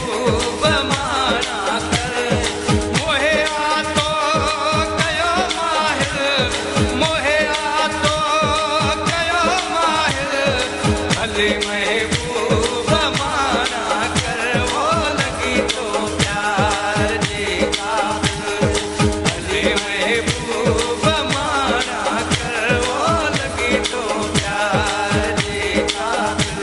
महबूब माना कर मोहे आतो कयो माहिर मोहे आतो कयो माहिर भले महबूब माना कर वो लगी तो प्यार जे काबिल भले महबूब माना कर वो लगी तो प्यार जे काबिल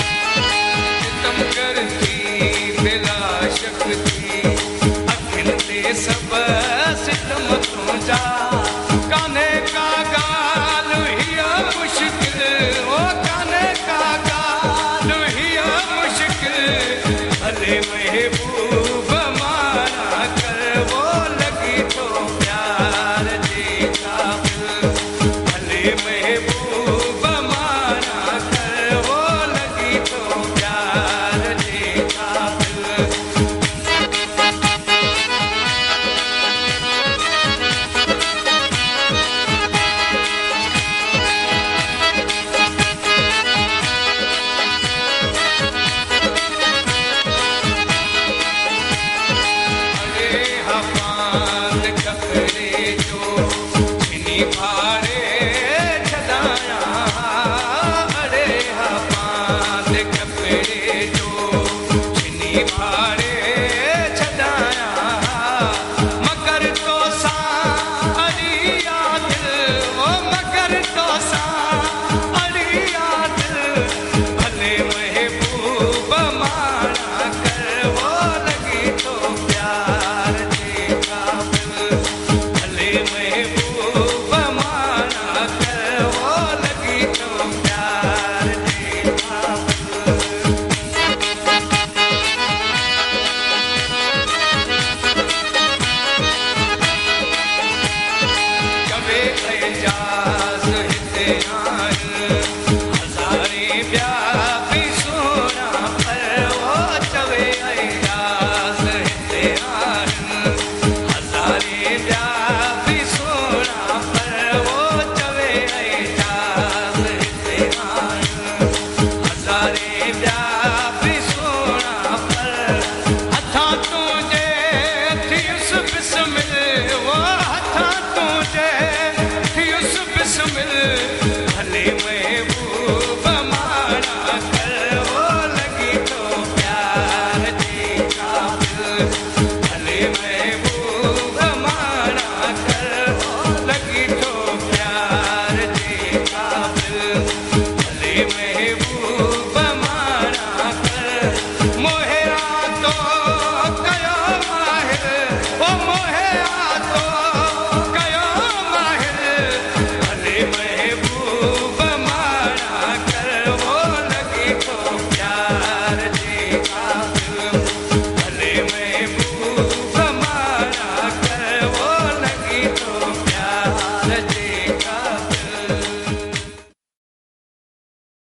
सितम करती बिला शक थी अखिल ते सब सितम तुझा कान्हे का गाल हिया मुश्किल ओ कान्हे का गाल हिया मुश्किल भले महबूब माना कर वो लगी तो प्यार जे काबिल भले महबूब माना कर वो लगी तो प्यार जे काबिल अरे हवान कपड़े जो छिनी भारे छदाया अरे हवान कपड़े जो छिनी भारे छदाया मगर तो सा अड़िया दिल ओ मगर तो सा अड़िया दिल भले महबूब माना कर वो लगी तो प्यार जे काबिल भले महबूब माना कर वो लगी तो प्यार जे काबिल कबे एजाज हिते आहिनि हज़ारे ॿिया बि सोना पर वो चवे एजाज हिते आहिनि हज़ारे ॿिया बि सोना पर वो चवे एजाज हिते आहिनि हज़ारे ॿिया बि सोना पर हथां तुंहिंजे थियुसि बिस्मिल वो हथां तुंहिंजे थियुसि बिस्मिल भले महबूब माना कर वो लगी तो प्यार जे काबिल भले महबूब माना कर वो लगी तो प्यार जे काबिल भले महबूब माना कर मोहे आतो